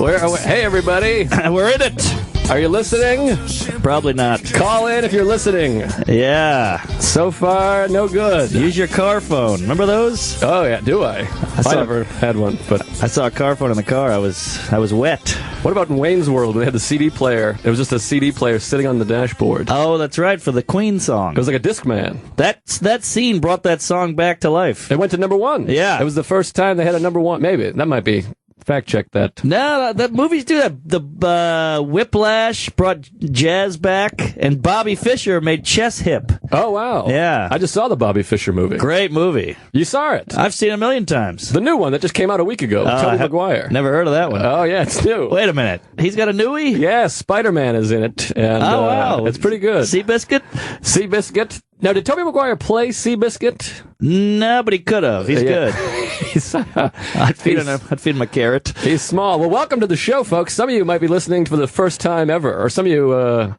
Hey, everybody. We're in it. Are you listening? Probably not. Call in if you're listening. Yeah. So far, no good. Use your car phone. Remember those? Oh, yeah. Do I? I never had one, but I saw a car phone in the car. I was wet. What about in Wayne's World when they had the CD player? It was just a CD player sitting on the dashboard. Oh, that's right, for the Queen song. It was like a Discman. That scene brought that song back to life. It went to number one. Yeah. It was the first time they had a number one. Maybe. That might be. Fact check that. No, that movies do that. The Whiplash brought jazz back, and Bobby Fischer made Chess Hip. Oh, wow. Yeah. I just saw the Bobby Fischer movie. Great movie. You saw it? I've seen it a million times. The new one that just came out a week ago. Tobey Maguire. Never heard of that one. Oh, yeah, it's new. Wait a minute. He's got a newie? Yeah, Spider-Man is in it. And, wow. It's pretty good. Seabiscuit? Seabiscuit. Now, did Tobey Maguire play Seabiscuit? No, but he could have. He's good. I'd feed him a carrot. He's small. Well, welcome to the show, folks. Some of you might be listening for the first time ever, or some of you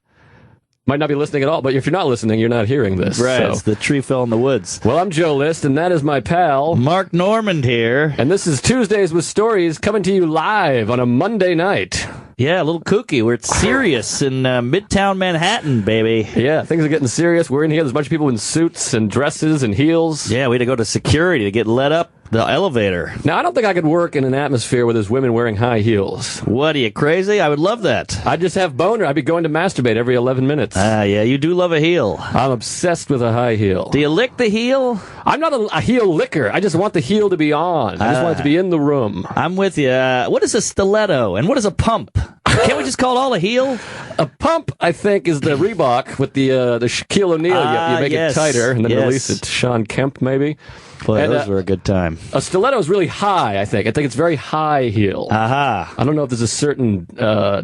might not be listening at all, but if you're not listening, you're not hearing this. Right, So. the tree fell in the woods. Well, I'm Joe List, and that is my pal, Mark Normand here. And this is Tuesdays with Stories, coming to you live on a Monday night. Yeah, a little kooky. We're at Sirius in Midtown Manhattan, baby. Yeah, things are getting serious. We're in here. There's a bunch of people in suits and dresses and heels. Yeah, we had to go to security to get let up the elevator. Now, I don't think I could work in an atmosphere where there's women wearing high heels. What, are you crazy? I would love that. I'd just have boner. I'd be going to masturbate every 11 minutes. Yeah, you do love a heel. I'm obsessed with a high heel. Do you lick the heel? I'm not a heel licker. I just want the heel to be on. I just want it to be in the room. I'm with you. What is a stiletto and what is a pump? Can't we just call it all a heel? A pump, I think, is the Reebok with the Shaquille O'Neal. You make it tighter and then release it. Sean Kemp, maybe. Boy, those were a good time. A stiletto is really high, I think. I think it's very high heel. Aha. I don't know if there's a certain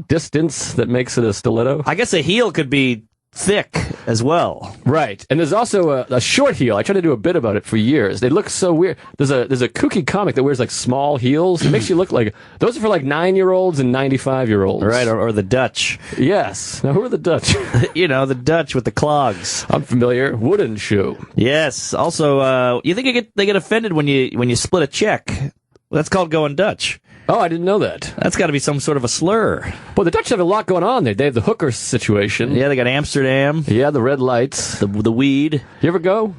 distance that makes it a stiletto. I guess a heel could be thick as well. Right. And there's also a short heel. I tried to do a bit about it for years. They look so weird. There's a kooky comic that wears like small heels. It makes you look like, those are for like 9-year-olds and 95-year-olds. Right, or the Dutch. Yes. Now, who are the Dutch? You know, the Dutch with the clogs. I'm familiar. Wooden shoe. Yes. Also, you think they get offended when you split a check? That's called going Dutch. Oh, I didn't know that. That's got to be some sort of a slur. Well, the Dutch have a lot going on there. They have the hooker situation. Yeah, they got Amsterdam. Yeah, the red lights. The weed. You ever go?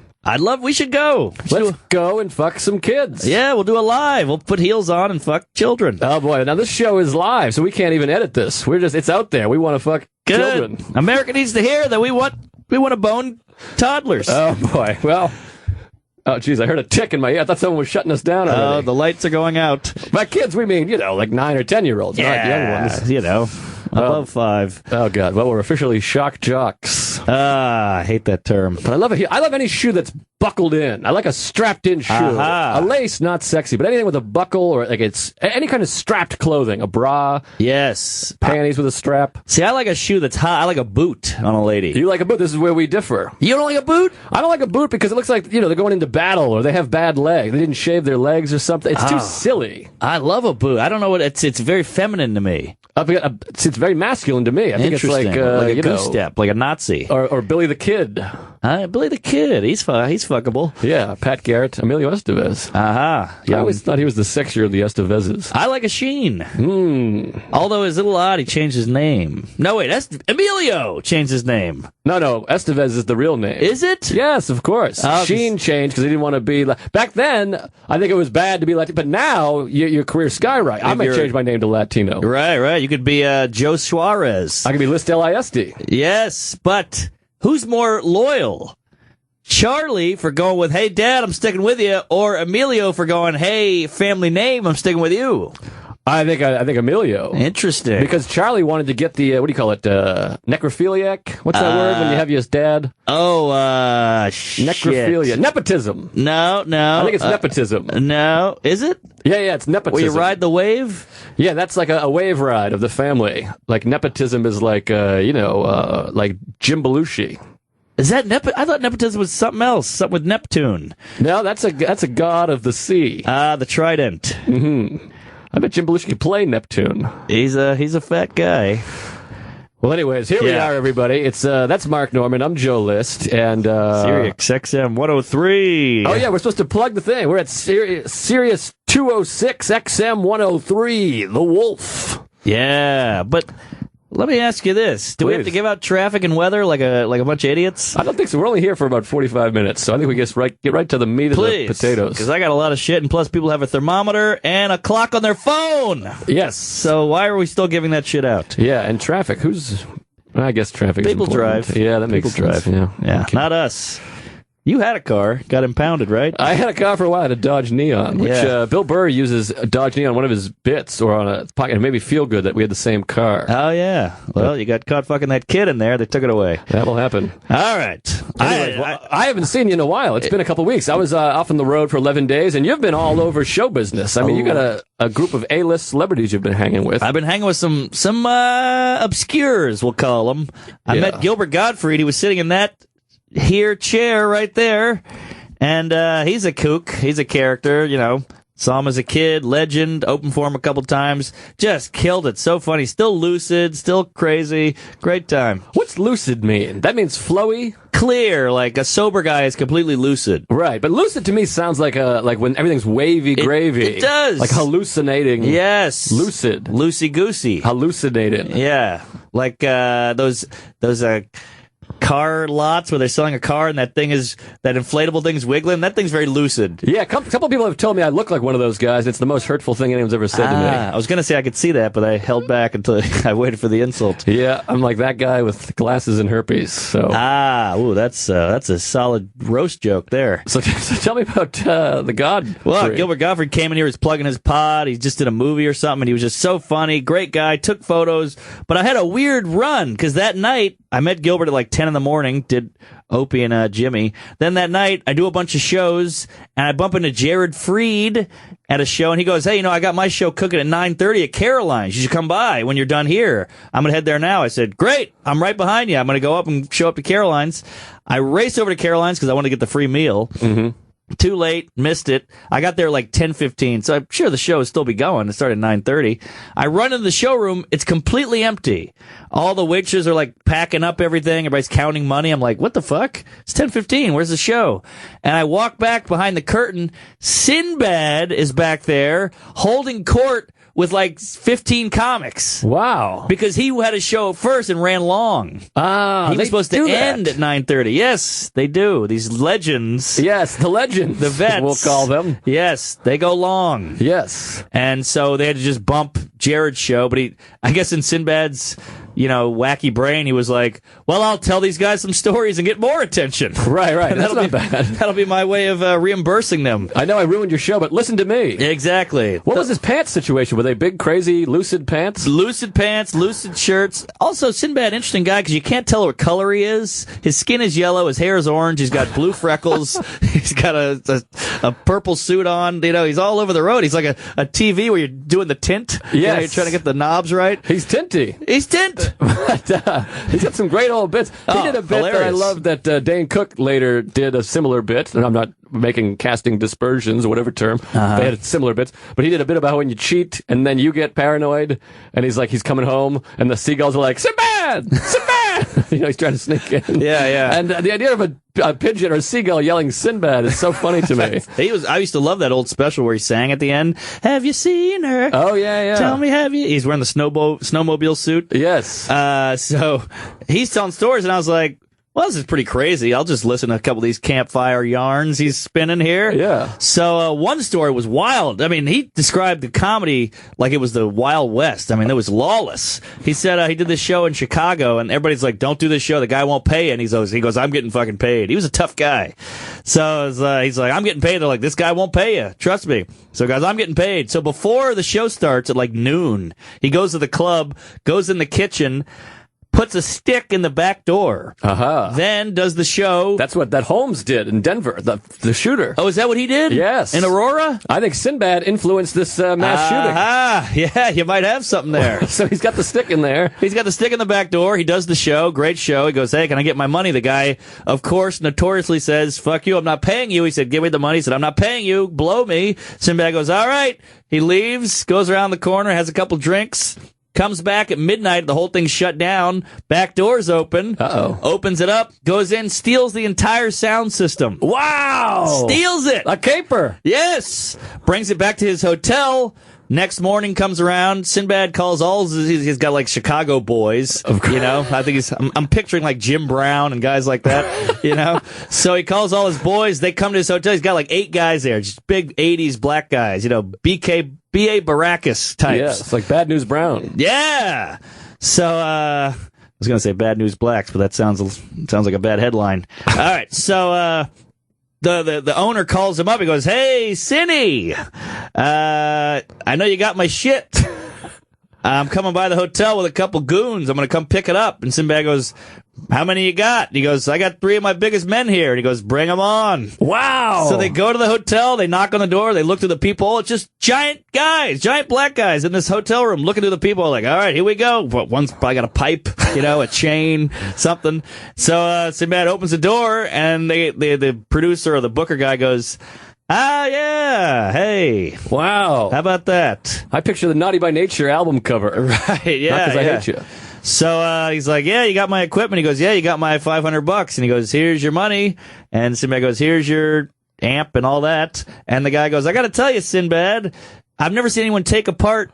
We should go. Let's go and fuck some kids. Yeah, we'll do a live. We'll put heels on and fuck children. Oh, boy. Now, this show is live, so we can't even edit this. It's out there. We want to fuck children. America needs to hear that we want to bone toddlers. Oh, boy. Well... Oh, geez, I heard a tick in my ear. I thought someone was shutting us down already. Oh, the lights are going out. By kids, we mean, like 9 or 10-year-olds, not young ones. Above 5. Oh, God. Well, we're officially shock jocks. I hate that term. But I love any shoe that's buckled in. I like a strapped-in shoe. A lace, not sexy, but anything with a buckle or like it's any kind of strapped clothing. A bra. Yes. Panties with a strap. See, I like a shoe that's high. I like a boot on a lady. You like a boot? This is where we differ. You don't like a boot? I don't like a boot because it looks like, they're going into battle or they have bad legs. They didn't shave their legs or something. It's too silly. I love a boot. I don't know what it's very feminine to me. It's very masculine to me. I think it's like a goose step, like a Nazi. Or Billy the Kid. Billy the Kid. He's fuckable. Yeah, Pat Garrett, Emilio Estevez. Aha. I always thought he was the sexier of the Estevezes. I like a Sheen. Although it's a little odd, he changed his name. No, wait, Emilio changed his name. No, Estevez is the real name. Is it? Yes, of course. Sheen changed because he didn't want to be... Back then, I think it was bad to be Latino, but now your career skyrocket. I might change my name to Latino. Right. You could be Joe Suarez. I could be List L-I-S-D. Yes, but who's more loyal? Charlie for going with, hey, Dad, I'm sticking with you, or Emilio for going, hey, family name, I'm sticking with you? I think Emilio. Interesting. Because Charlie wanted to get the, what do you call it, necrophiliac? What's that word when you have your dad? Necrophilia. Shit. Nepotism. No. I think it's nepotism. No. Is it? Yeah, it's nepotism. Where you ride the wave? Yeah, that's like a wave ride of the family. Like nepotism is like, like Jim Belushi. Is that I thought nepotism was something else, something with Neptune. No, that's a god of the sea. The trident. Mm-hmm. I bet Jim Belushi could play Neptune. He's a fat guy. Well, anyways, here we are, everybody. It's that's Mark Normand. I'm Joe List, and Sirius XM 103. Oh yeah, we're supposed to plug the thing. We're at Sirius 206 XM 103. The Wolf. Yeah, but let me ask you this: do we have to Please. give out traffic and weather like a bunch of idiots? I don't think so. We're only here for about 45 minutes, so I think we get right to the meat of the potatoes. Because I got a lot of shit, and plus people have a thermometer and a clock on their phone. Yes. So why are we still giving that shit out? Yeah, and traffic. I guess traffic. People is important. drive. Yeah, that makes People sense. drive. Yeah, Okay. Not us. You had a car, got impounded, right? I had a car for a while. I had a Dodge Neon, which Yeah. Bill Burr uses a Dodge Neon on one of his bits or on a pocket. It made me feel good that we had the same car. Oh, yeah. Well, you got caught fucking that kid in there. They took it away. That will happen. All right. Anyway, I haven't seen you in a while. It's been a couple weeks. I was off on the road for 11 days, and you've been all over show business. I mean, you got a group of A-list celebrities you've been hanging with. I've been hanging with some obscures, we'll call them. I met Gilbert Gottfried. He was sitting in that here chair right there. And he's a kook. He's a character, you know. Saw him as a kid, legend, opened for him a couple times. Just killed it. So funny. Still lucid, still crazy. Great time. What's lucid mean? That means flowy? Clear, like a sober guy is completely lucid. Right, but lucid to me sounds like when everything's wavy gravy. It does. Like hallucinating. Yes. Lucid. Loosey-goosey. Hallucinated. Yeah. Like those car lots where they're selling a car and that inflatable thing's wiggling. That thing's very lucid. Yeah, a couple people have told me I look like one of those guys. It's the most hurtful thing anyone's ever said to me. I was going to say I could see that, but I held back until I waited for the insult. Yeah, I'm like that guy with glasses and herpes. So, That's a solid roast joke there. so tell me about the God. Well, Free. Gilbert Gottfried came in here, was plugging his pod. He just did a movie or something, and he was just so funny. Great guy, took photos. But I had a weird run, because that night, I met Gilbert at like 10 in the morning, did Opie and Jimmy. Then that night, I do a bunch of shows, and I bump into Jared Freed at a show, and he goes, hey, I got my show cooking at 9:30 at Caroline's. You should come by when you're done here. I'm going to head there now. I said, great, I'm right behind you. I'm going to go up and show up to Caroline's. I race over to Caroline's because I want to get the free meal. Mm-hmm. Too late, missed it. I got there like 10:15, so I'm sure the show will still be going. It started at 9:30. I run into the showroom. It's completely empty. All the waitresses are like packing up everything. Everybody's counting money. I'm like, what the fuck? It's 10:15. Where's the show? And I walk back behind the curtain. Sinbad is back there holding court with like 15 comics. Wow. Because he had a show first and ran long. He was supposed to end at 9:30. Yes, they do. These legends. Yes, the legends. The vets. We'll call them. Yes, they go long. Yes. And so they had to just bump Jared's show. But I guess in Sinbad's, wacky brain, he was like, well, I'll tell these guys some stories and get more attention. Right. And That's not bad. That'll be my way of reimbursing them. I know I ruined your show, but listen to me. Exactly. What was his pants situation? Were they big, crazy, lucid pants? Lucid pants, lucid shirts. Also, Sinbad, interesting guy, because you can't tell what color he is. His skin is yellow, his hair is orange, he's got blue freckles, he's got a purple suit on. He's all over the road. He's like a TV where you're doing the tint. Yes. You're trying to get the knobs right. He's tinty. He's tint. But he's got some great old bits. He did a bit that I hilarious. love that Dane Cook later did a similar bit, and I'm not casting dispersions or whatever term. They had similar bits, but he did a bit about when you cheat and then you get paranoid, and he's coming home, and the seagulls are like, Sinbad! Sinbad! He's trying to sneak in. Yeah. And the idea of a pigeon or a seagull yelling Sinbad is so funny to me. I used to love that old special where he sang at the end, have you seen her? Oh, yeah. Tell me, have you? He's wearing the snowmobile suit. Yes. So he's telling stories, and I was like, well, this is pretty crazy. I'll just listen to a couple of these campfire yarns he's spinning here. Yeah. So one story was wild. I mean, he described the comedy like it was the Wild West. I mean, it was lawless. He said he did this show in Chicago, and everybody's like, don't do this show. The guy won't pay you. And he goes, I'm getting fucking paid. He was a tough guy. So he's like, I'm getting paid. They're like, this guy won't pay you. Trust me. So guys, I'm getting paid. So before the show starts at like noon, he goes to the club, goes in the kitchen, puts a stick in the back door. Then does the show. That's what that Holmes did in Denver, the shooter. Oh, is that what he did? Yes. In Aurora? I think Sinbad influenced this mass shooting. Yeah, you might have something there. So he's got the stick in there. He's got the stick in the back door. He does the show. Great show. He goes, hey, can I get my money? The guy, of course, notoriously says, fuck you, I'm not paying you. He said, give me the money. He said, I'm not paying you. Blow me. Sinbad goes, all right. He leaves, goes around the corner, has a couple drinks. Comes back at midnight, the whole thing's shut down, back door's open, opens it up, goes in, steals the entire sound system. Wow! Steals it! A caper! Yes! Brings it back to his hotel, Next morning comes around. Sinbad calls all. He's got like Chicago boys. You know, I think I'm picturing like Jim Brown and guys like that. You know, so he calls all his boys. They come to his hotel. He's got like 8 guys there, just big '80s black guys. You know, B.A. Baracus types. Yeah, it's like Bad News Brown. Yeah. So I was gonna say Bad News Blacks, but that sounds like a bad headline. All right, so. The owner calls him up. He goes, "Hey, Cinny, I know you got my shit. I'm coming by the hotel with a couple goons. I'm going to come pick it up." And Sinbad goes, "How many you got?" And he goes, "I got 3 of my biggest men here." And he goes, "Bring them on." Wow. So they go to the hotel. They knock on the door. They look through the peephole. It's just giant guys, giant black guys in this hotel room looking through the peephole like, all right, here we go. One's probably got a pipe, you know, a chain, something. So Sinbad opens the door, and the producer or the booker guy goes, "Ah, yeah. Hey. Wow. How about that?" I picture the Naughty by Nature album cover. Right, yeah. Not because I hate you. So he's like, "Yeah, you got my equipment." He goes, "Yeah, you got my $500." And he goes, "Here's your money." And Sinbad goes, "Here's your amp and all that." And the guy goes, "I got to tell you, Sinbad, I've never seen anyone take apart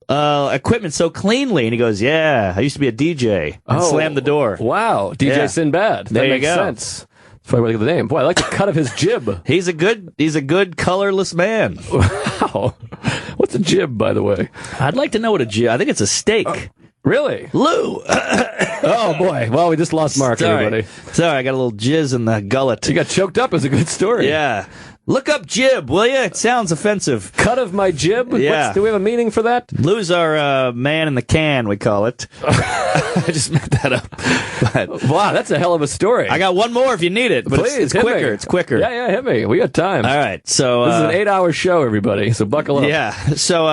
equipment so cleanly." And he goes, "Yeah, I used to be a DJ." And slammed the door. Wow. DJ Sinbad. That There you makes go. sense. That's why I like the name. Boy, I like the cut of his jib. He's a good colorless man. Wow. What's a jib, by the way? I'd like to know what a jib. I think it's a steak. Really? Lou. Oh, boy. Well, we just lost Mark, everybody. Sorry, I got a little jizz in the gullet. You got choked up. Is a good story. Yeah. Look up jib, will you? It sounds offensive. Cut of my jib? Yeah. Do we have a meaning for that? Lou's our man in the can, we call it. I just made that up. But Wow, that's a hell of a story. I got one more if you need it, but Please, it's hit quicker. me. It's quicker. Yeah, hit me. We got time. All right, so This is an 8-hour show, everybody, so buckle up. yeah. So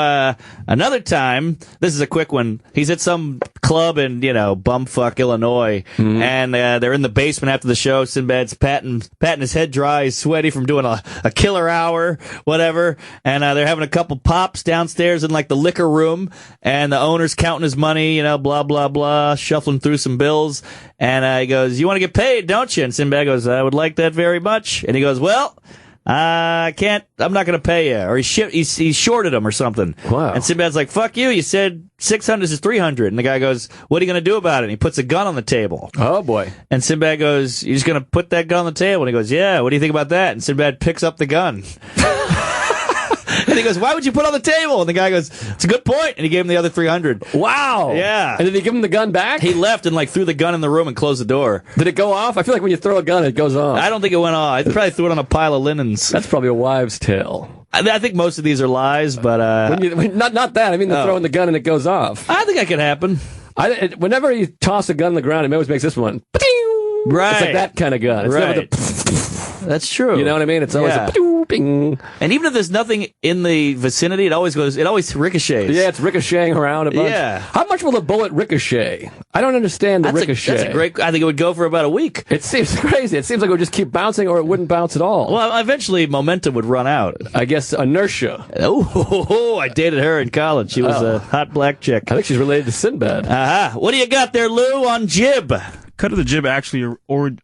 another time, this is a quick one. He's at some club in bumfuck Illinois, and they're in the basement after the show. Sinbad's patting his head dry. He's sweaty from doing a killer hour, whatever. And they're having a couple pops downstairs in like the liquor room, and the owner's counting his money, blah blah blah, shuffling through some bills. And he goes, "You want to get paid, don't you?" And Sinbad goes, "I would like that very much." And he goes, "Well, I can't. I'm not going to pay you." Or he shorted him or something. Wow. And Sinbad's like, "Fuck you. You said 600 is 300." And the guy goes, "What are you going to do about it?" And he puts a gun on the table. Oh, boy. And Sinbad goes, "You're just going to put that gun on the table?" And he goes, "Yeah. What do you think about that?" And Sinbad picks up the gun. And he goes, "Why would you put it on the table?" And the guy goes, "It's a good point." And he gave him the other 300. Wow. Yeah. And did he give him the gun back? He left and threw the gun in the room and closed the door. Did it go off? I feel like when you throw a gun, it goes off. I don't think it went off. I probably threw it on a pile of linens. That's probably a wives' tale. I think most of these are lies, but Not that. I mean, the throwing the gun and it goes off. I think that could happen. Whenever you toss a gun on the ground, it always makes this one. Right. It's like that kind of gun. It's Right. never the, That's true. you know what I mean? It's always Yeah. a ping. And even if there's nothing in the vicinity, it always ricochets. Yeah, it's ricocheting around a bunch. Yeah. How much will a bullet ricochet? I don't understand the ricochet. That's a great. I think it would go for about a week. It seems crazy. It seems like it would just keep bouncing or it wouldn't bounce at all. Well, eventually momentum would run out. I guess inertia. Oh, I dated her in college. She was a hot black chick. I think she's related to Sinbad. Aha. What do you got there, Lou, on jib? Cut of the jib actually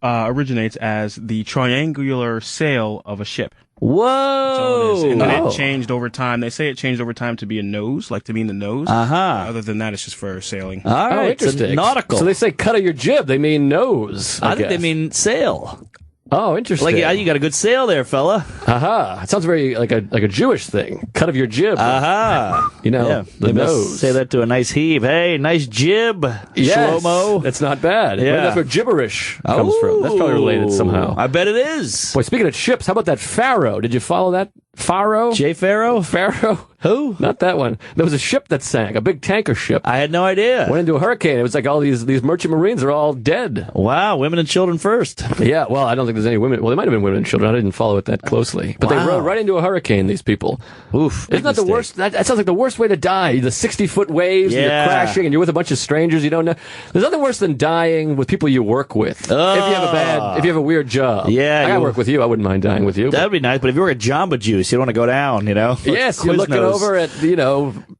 originates as the triangular sail of a ship. That's all it is. Whoa. And then it changed over time. They say it changed over time to be a nose, like to mean the nose. Uh-huh. Other than that, it's just for sailing. All right. Oh, It's interesting. nautical. So they say cut of your jib. They mean nose. I think they guess. mean sail. Oh, interesting. Like, you got a good sail there, fella. Aha. It sounds very like a Jewish thing. Cut of your jib. Aha. You know, Yeah, the they must nose. say that to a nice heave. Hey, nice jib, Yes. Shlomo. That's not bad. Maybe Yeah. that's where gibberish comes from. That's probably related somehow. I bet it is. Boy, speaking of ships, how about that Pharaoh? Did you follow that? Pharaoh? Jay Farrow? Pharaoh? Who? Not that one. There was a ship that sank, a big tanker ship. I had no idea. Went into a hurricane. It was like all these merchant marines are all dead. Wow, women and children first. Yeah, well, I don't think there's any women. Well, there might have been women and children. I didn't follow it that closely. But they Wow. rode right into a hurricane, these people. Oof. Isn't that the worst? That sounds like the worst way to die. The 60-foot waves, and you're Yeah. crashing, and you're with a bunch of strangers you don't know. There's nothing worse than dying with people you work with. If you have a weird job. Yeah, I gotta you- work with you. I wouldn't mind dying with you. That would be nice, but if you were a Jamba Juice, juice. You don't want to go down, you know? Yes, you're looking over at,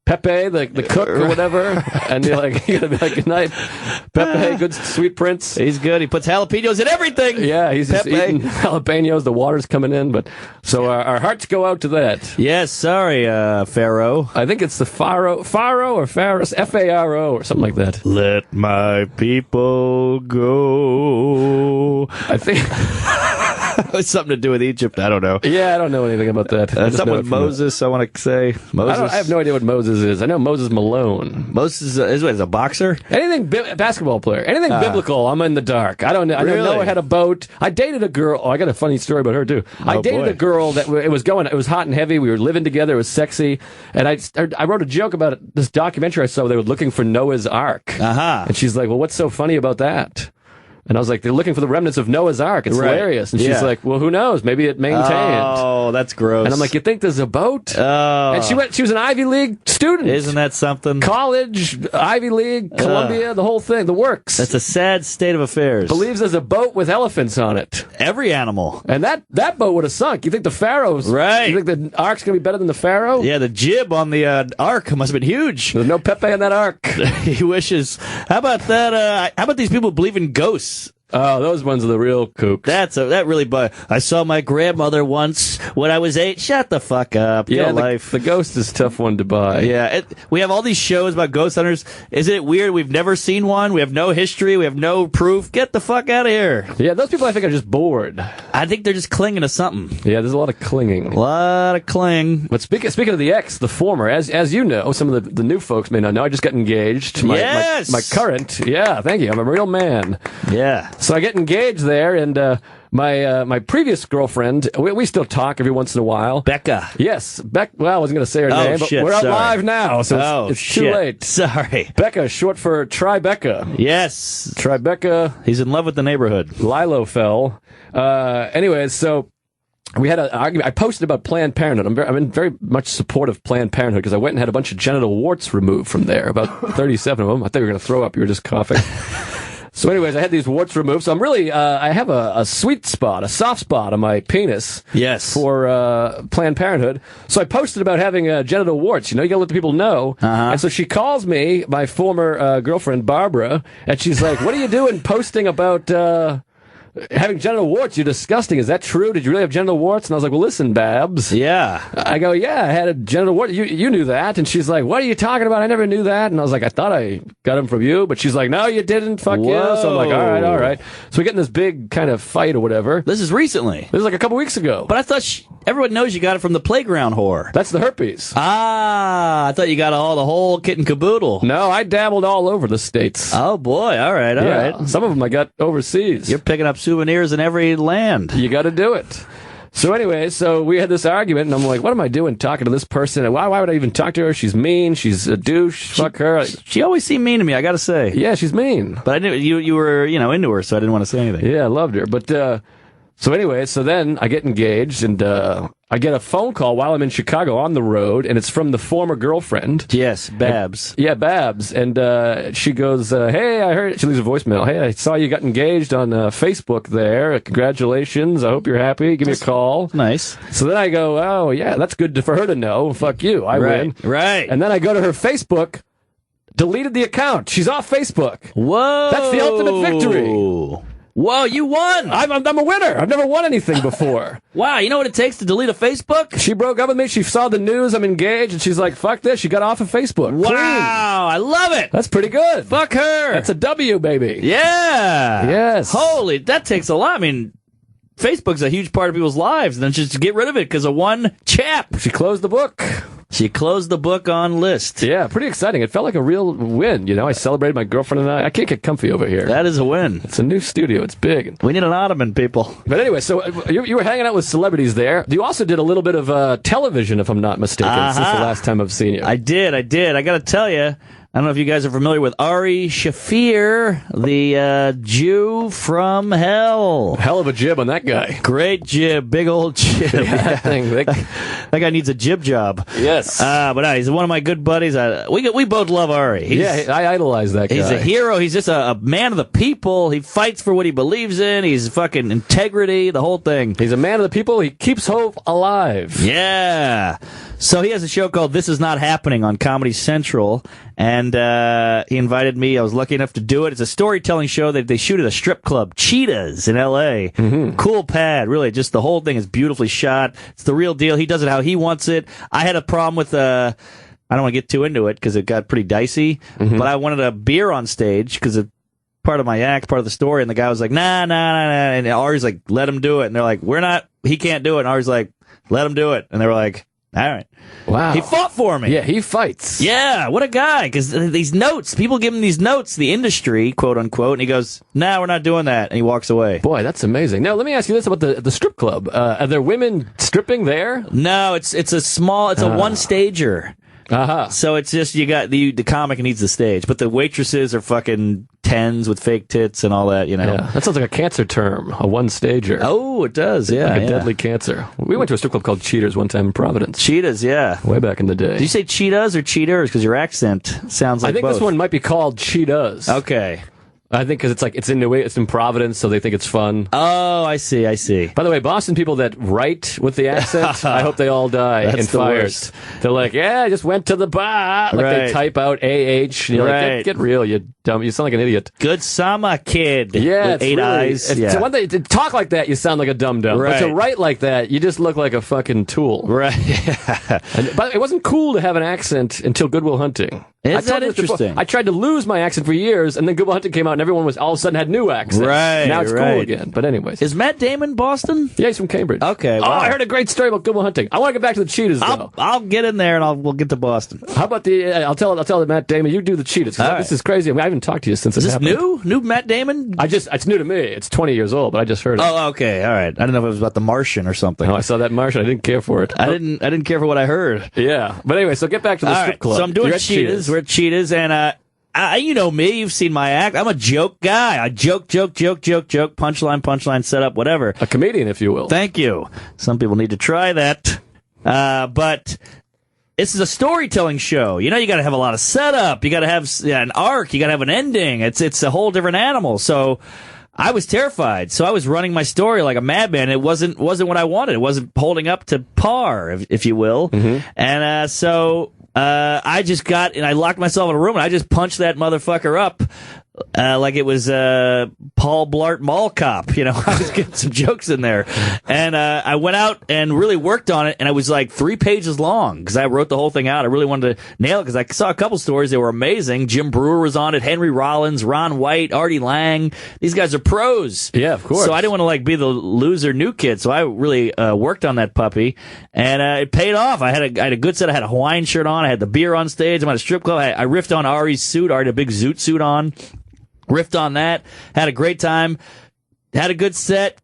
Pepe, the cook or whatever, and you're going to be like, good night, Pepe, good sweet prince. He's good. He puts jalapenos in everything. Yeah, he's just eating jalapenos. The water's coming in, but so our hearts go out to that. Yes, sorry, Pharaoh. I think it's the Faro or Faros, Faro or something like that. Let my people go. I think it's something to do with Egypt. I don't know. Yeah, I don't know anything about that. Something with Moses, I want to say. Moses. I have no idea what Moses is. I know Moses Malone. Moses is a boxer? Anything basketball player. Anything biblical, I'm in the dark. I don't know. Really? I know I had a boat. I dated a girl. Oh, I got a funny story about her too. I dated a girl that it was hot and heavy. We were living together. It was sexy. And I wrote a joke about this documentary I saw where they were looking for Noah's Ark. Uh-huh. And she's like, well, what's so funny about that? And I was like, they're looking for the remnants of Noah's Ark. It's hilarious. And she's like, well, who knows? Maybe it maintained. Oh, that's gross. And I'm like, you think there's a boat? Oh. And she was an Ivy League student. Isn't that something? College, Ivy League, Columbia, the whole thing, the works. That's a sad state of affairs. Believes there's a boat with elephants on it. Every animal. And that boat would have sunk. You think the Pharaoh's... Right. You think the Ark's going to be better than the Pharaoh? Yeah, the jib on the Ark must have been huge. There's no Pepe on that Ark. He wishes. How about that? How about these people believe in ghosts? Oh, those ones are the real kooks. That really. I saw my grandmother once when I was 8. Shut the fuck up. Yeah, life. The ghost is a tough one to buy. Yeah, we have all these shows about ghost hunters. Isn't it weird? We've never seen one. We have no history. We have no proof. Get the fuck out of here. Yeah, those people I think are just bored. I think they're just clinging to something. Yeah, there's a lot of clinging. A lot of cling. But speaking of the ex, the former, as you know, some of the new folks may not know, I just got engaged. Yes! My current. Yeah, thank you. I'm a real man. Yeah. So I get engaged there, and my previous girlfriend, we still talk every once in a while. Becca. Yes, well, I wasn't going to say her name, but we're out live now, so it's too late. Sorry. Becca, short for Tribeca. Yes. Tribeca. He's in love with the neighborhood. Lilo fell. Anyways, so we had an argument. I posted about Planned Parenthood. I'm in very much support of Planned Parenthood because I went and had a bunch of genital warts removed from there, about 37 of them. I thought you were going to throw up. You were just coughing. So anyways, I had these warts removed. So I'm really, I have a sweet spot, a soft spot on my penis. Yes. For Planned Parenthood. So I posted about having genital warts. You gotta let the people know. Uh-huh. And so she calls me, my former girlfriend, Barbara, and she's like, what are you doing posting about having genital warts? You're disgusting. Is that true? Did you really have genital warts? And I was like, well, listen, Babs. Yeah. I go, yeah, I had a genital wart. You knew that. And she's like, what are you talking about? I never knew that. And I was like, I thought I got them from you. But she's like, no, you didn't. Fuck you. So I'm like, all right. So we get in this big kind of fight or whatever. This is recently. This is like a couple weeks ago. But I thought everyone knows you got it from the playground whore. That's the herpes. Ah, I thought you got the whole kit and caboodle. No, I dabbled all over the States. Oh, boy. All right. Some of them I got overseas. You're picking up souvenirs in every land. You got to do it. So anyway, we had this argument, and I'm like, what am I doing talking to this person? Why would I even talk to her? She's mean. She's a douche. Fuck her. She always seemed mean to me, I got to say. Yeah, she's mean. But I knew you were, into her, so I didn't want to say anything. Yeah, I loved her. But so anyway, then I get engaged, and I get a phone call while I'm in Chicago on the road, and it's from the former girlfriend. Yes, Babs. Babs. And she goes, hey, I heard... She leaves a voicemail. Hey, I saw you got engaged on Facebook there. Congratulations. I hope you're happy. Give me a call. Nice. So then I go, oh, yeah, that's good for her to know. Fuck you. I win. Right. And then I go to her Facebook, deleted the account. She's off Facebook. Whoa. That's the ultimate victory. Whoa, you won! I'm a winner. I've never won anything before. Wow, you know what it takes to delete a Facebook? She broke up with me. She saw the news. I'm engaged, and she's like, "Fuck this." She got off of Facebook. Wow, Clean. I love it. That's pretty good. Fuck her. That's a W, baby. Yeah. Yes. Holy, that takes a lot. I mean, Facebook's a huge part of people's lives, and then just get rid of it because of one chap. She closed the book. She closed the book on list. Yeah, pretty exciting. It felt like a real win. I celebrated my girlfriend and I. I can't get comfy over here. That is a win. It's a new studio. It's big. We need an ottoman, people. But anyway, so you were hanging out with celebrities there. You also did a little bit of television, if I'm not mistaken, since the last time I've seen you. I did. I got to tell you, I don't know if you guys are familiar with Ari Shafir, the Jew from hell. Hell of a jib on that guy. Great jib, big old jib. That guy needs a jib job. Yes. But no, he's one of my good buddies. We both love Ari. I idolize that guy. He's a hero. He's just a man of the people. He fights for what he believes in. He's fucking integrity, the whole thing. He's a man of the people. He keeps hope alive. Yeah. So he has a show called This Is Not Happening on Comedy Central, and he invited me. I was lucky enough to do it. It's a storytelling show that they shoot at a strip club, Cheetahs, in L.A. Mm-hmm. Cool pad, really. Just the whole thing is beautifully shot. It's the real deal. He does it how he wants it. I had a problem with I don't want to get too into it because it got pretty dicey, but I wanted a beer on stage because it's part of my act, part of the story, and the guy was like, nah, and Ari's like, let him do it. And they're like, he can't do it. And Ari's like, let him do it. And they were like, all right. Wow. He fought for me. Yeah, he fights. Yeah, what a guy. Because these notes, people give him these notes, the industry, quote unquote, and he goes, nah, we're not doing that. And he walks away. Boy, that's amazing. Now, let me ask you this about the strip club. Are there women stripping there? No, it's a one-stager. Uh-huh. So it's just, you got the comic needs the stage, but the waitresses are fucking 10s with fake tits and all that, you know. Yeah, that sounds like a cancer term, a one-stager. Oh, it does, yeah. Like a deadly cancer. We went to a strip club called Cheaters one time in Providence. Cheetahs, yeah. Way back in the day. Did you say cheetahs or cheaters? Because your accent sounds like I think both. this one might be called Cheetahs. Okay. I think because it's in Providence, so they think it's fun. Oh, I see. By the way, Boston people that write with the accent, I hope they all die in fires. They're like, yeah, I just went to the bar. Like they type out AH. And you're like, get real, you dumb. You sound like an idiot. Good summer, kid. Yeah, with 8 eyes. So when they talk like that, you sound like a dum-dum. Right. But to write like that, you just look like a fucking tool. Right. But it wasn't cool to have an accent until Good Will Hunting. Is that interesting? I tried to lose my accent for years, and then Good Will Hunting came out, and everyone was all of a sudden had new accents. Right. Now it's cool again. But anyways. Is Matt Damon Boston? Yeah, he's from Cambridge. Okay. Wow. Oh, I heard a great story about Good Will Hunting. I want to get back to the Cheetahs, though. I'll get in there, and we'll get to Boston. How about I'll tell Matt Damon, you do the Cheetahs. This is crazy. I mean, I haven't talked to you since Is it this happened. new Matt Damon? It's new to me. It's 20 years old, but I just heard it. Oh, okay. All right. I didn't know if it was about The Martian or something. No, I saw that Martian. I didn't care for it. I didn't care for what I heard. Yeah. But anyway, so get back to the strip club. So I'm doing Cheetahs. We're at Cheetahs, and you know me. You've seen my act. I'm a joke guy. I joke, punchline, setup, whatever. A comedian, if you will. Thank you. Some people need to try that. But this is a storytelling show. You know, you got to have a lot of setup. You got to have an arc. You got to have an ending. It's a whole different animal. So I was terrified. So I was running my story like a madman. It wasn't what I wanted. It wasn't holding up to par, if you will. Mm-hmm. And so I just I locked myself in a room and I just punched that motherfucker up. Like it was Paul Blart Mall Cop, you know. I was getting some jokes in there, and I went out and really worked on it, and it was like 3 pages long because I wrote the whole thing out. I really wanted to nail it because I saw a couple stories that were amazing. Jim Brewer was on it, Henry Rollins, Ron White, Artie Lang. These guys are pros. Yeah, of course. So I didn't want to be the loser new kid, so I really worked on that puppy, and it paid off. I had a good set. I had a Hawaiian shirt on. I had the beer on stage. I'm at a strip club. I riffed on Ari's suit. Ari had a big zoot suit on. Riffed on that, had a great time, had a good set,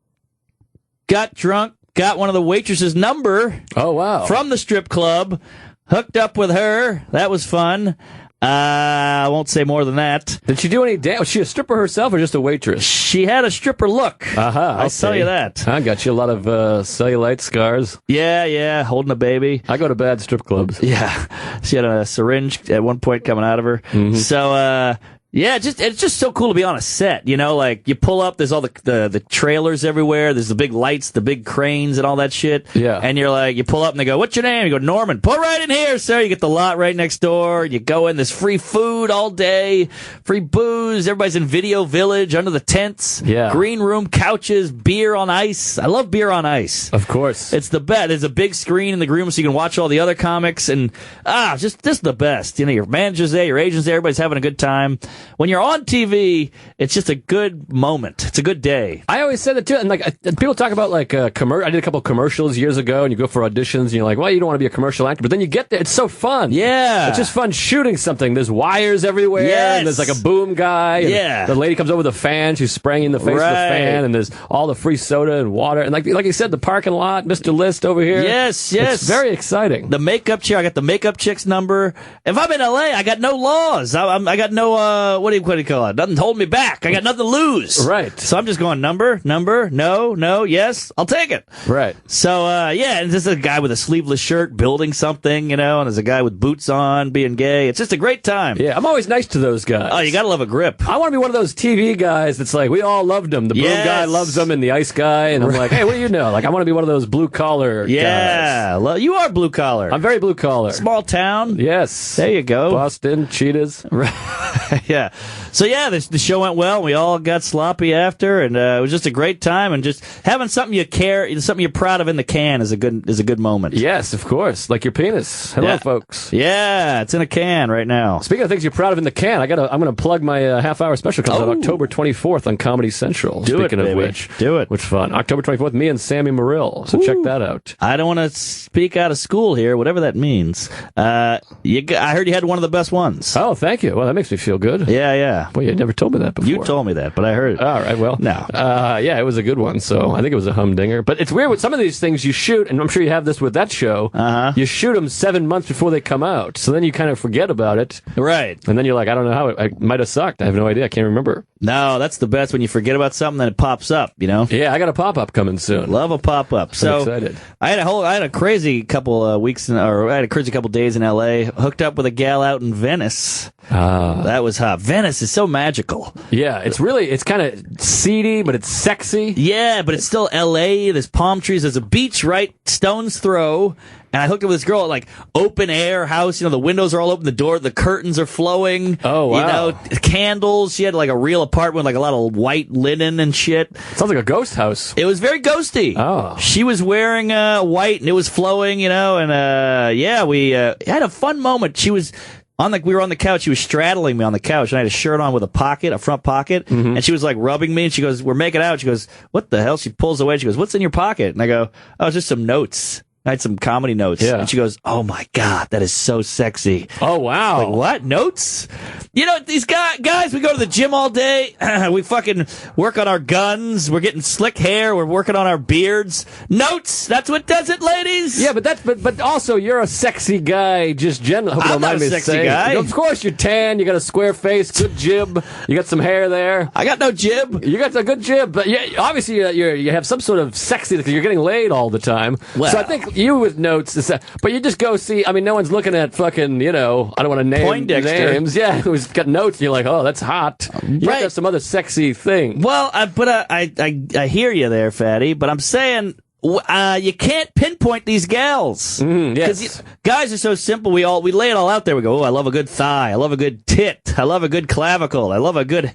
got drunk, got one of the waitress's number. Oh, wow. From the strip club, hooked up with her. That was fun. I won't say more than that. Did she do any dance? Was she a stripper herself or just a waitress? She had a stripper look. I'll tell you that. I got you a lot of cellulite scars. Yeah, holding a baby. I go to bad strip clubs. Yeah. She had a syringe at one point coming out of her. Mm-hmm. So, yeah, it's just so cool to be on a set, you know, like you pull up, there's all the trailers everywhere, there's the big lights, the big cranes and all that shit. Yeah. And you're like, you pull up and they go, what's your name? You go, Norman. Pull right in here, sir. You get the lot right next door. You go in, there's free food all day, free booze. Everybody's in Video Village under the tents. Yeah. Green room, couches, beer on ice. I love beer on ice. Of course. It's the best. There's a big screen in the green room so you can watch all the other comics and, just the best. You know, your manager's there, your agent's there, everybody's having a good time. when you're on TV, it's just a good moment. It's a good day. I always said that too, and people talk about I did a couple commercials years ago, and you go for auditions, and you're like, well, you don't want to be a commercial actor, but then you get there, it's so fun. Yeah, it's just fun shooting something. There's wires everywhere, yes. and there's like a boom guy, and yeah. the lady comes over with a fan, she's spraying in the face with the fan, and there's all the free soda and water, and like you said, the parking lot, Mr. List over here. Yes. It's very exciting. The makeup chick, I got the makeup chick's number. If I'm in LA, I got no laws. I got no, what do you call it? Nothing holding me back. I got nothing to lose. Right. So I'm just going number, no, yes, I'll take it. Right. So, and there's a guy with a sleeveless shirt building something, and there's a guy with boots on being gay. It's just a great time. Yeah, I'm always nice to those guys. Oh, you gotta love a grip. I want to be one of those TV guys that's like, we all loved him. The boom guy loves him and the ice guy, and I'm like, hey, what do you know? Like, I want to be one of those blue collar guys. Yeah, you are blue collar. I'm very blue collar. Small town. Yes. There you go. Boston, cheetahs. Right. Yeah. So the show went well. We all got sloppy after, and it was just a great time. And just having something something you're proud of in the can is a good moment. Yes, of course. Like your penis. Hello, folks. Yeah, it's in a can right now. Speaking of things you're proud of in the can, I'm going to plug my half-hour special. Comes out October 24th on Comedy Central. Speaking of which, do it. Which fun. October 24th, me and Sammy Morrill. So check that out. I don't want to speak out of school here, whatever that means. I heard you had one of the best ones. Oh, thank you. Well, that makes me feel good. Yeah. Boy, you never told me that before. You told me that, but I heard it. All right, well. No. Yeah, it was a good one, so I think it was a humdinger. But it's weird with some of these things you shoot, and I'm sure you have this with that show. Uh-huh. You shoot them 7 months before they come out, so then you kind of forget about it. Right. And then you're like, I don't know how it might have sucked. I have no idea. I can't remember. No, that's the best when you forget about something, then it pops up, Yeah, I got a pop-up coming soon. Love a pop-up. So excited. I had a crazy couple couple days in LA, hooked up with a gal out in Venice. That was hot. Venice is so magical. Yeah, it's kind of seedy, but it's sexy. Yeah, but it's still LA. There's palm trees. There's a beach right stone's throw. And I hooked up with this girl at open air house. The windows are all open, the curtains are flowing. Oh, wow. Candles. She had a real apartment with a lot of white linen and shit. Sounds like a ghost house. It was very ghosty. Oh. She was wearing white and it was flowing, and we had a fun moment. She was we were on the couch. She was straddling me on the couch, and I had a shirt on with a front pocket, and she was rubbing me, and she goes, we're making out. She goes, what the hell? She pulls away. She goes, what's in your pocket? And I go, oh, it's just some notes. I had some comedy notes. Yeah. And she goes, oh my God, that is so sexy. Oh, wow. What? Notes? These guys, we go to the gym all day. We fucking work on our guns. We're getting slick hair. We're working on our beards. Notes. That's what does it, ladies. Yeah, but also you're a sexy guy, just generally. I'm not a sexy guy. Of course, you're tan. You got a square face, good jib. You got some hair there. I got no jib. You got a good jib, but obviously you have some sort of sexy because you're getting laid all the time. Well, so I think you with notes, but you just go see. I mean, no one's looking at fucking. I don't want to name Poindexter. names. Yeah, who's got notes. And you're like, oh, that's hot. You Right. got some other sexy thing. Well, I hear you there, Fatty, but I'm saying you can't pinpoint these gals. Yes. Guys are so simple. We lay it all out there. We go, oh, I love a good thigh. I love a good tit. I love a good clavicle. I love a good,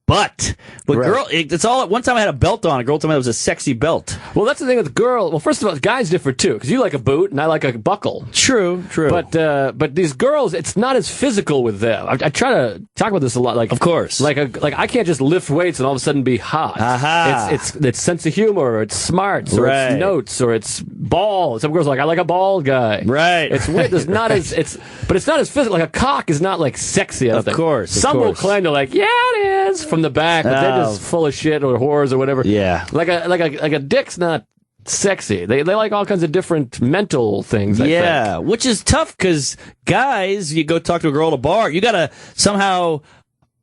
butt. But Right. it's all. One time I had a belt on. A girl told me it was a sexy belt. Well, that's the thing with girl. Well, first of all, guys differ too, because you like a boot and I like a buckle. True. But these girls, it's not as physical with them. I try to talk about this a lot. Of course. Like I can't just lift weights and all of a sudden be hot. Aha. It's sense of humor, or it's smarts, or Right. it's notes, or it's ball. Some girls are like, I like a bald guy. Right. It's weird. It's not as physical. Like a cock is not sexy. I don't Of think. course. Some will claim they're like, yeah, it is from the back, but they're just full of shit or whores or whatever. Yeah. Like a dick's not sexy. They like all kinds of different mental things. I think. Which is tough because guys, you go talk to a girl at a bar, you gotta somehow.